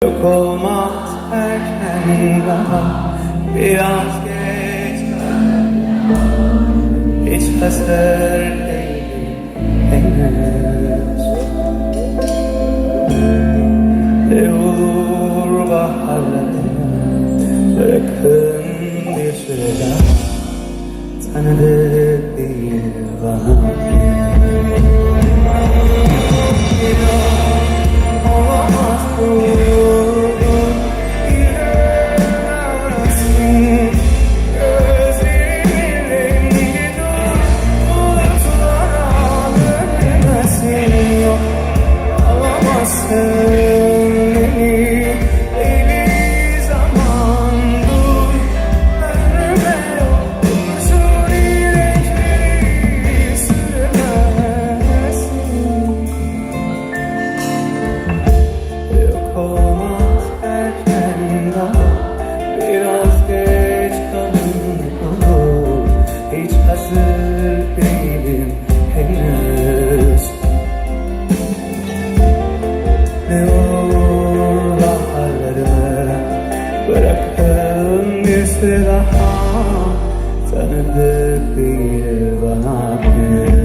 Yok olmaz erken daha biraz geç hiç hazır değilim henüz. Ne olur baharları bırakın bir süre daha, tanıdık değil bana. Olamaz bu. Biraz geç kalın olur, hiç hazır değilim henüz. Ne olur baharlarımı bırakın bir süre daha, tanıdık değil bana henüz.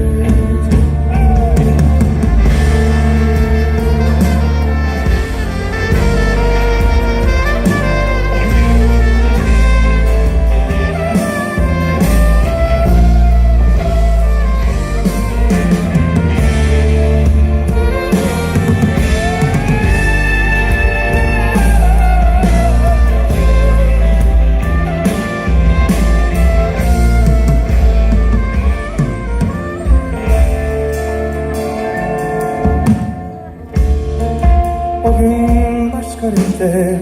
O gün başka renkte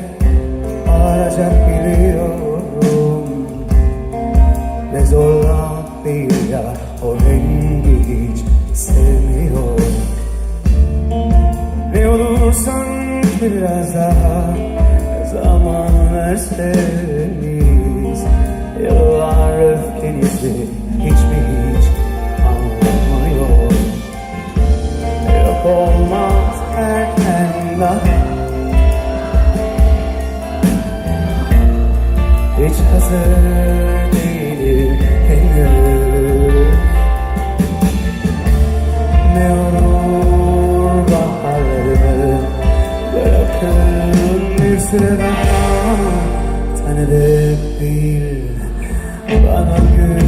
ağlayacak biliyorum. Ne zorla değil ya, o rengi hiç sevmiyorum. Ne olursan biraz daha zaman verseniz, yıllar öfkenizi hiç mi hiç anlamıyor. Yok olmaz erken daha, hiç hazır değilim henüz. Ne olur baharlarımı bırakın bir süre daha, tanıdık değil bana güç.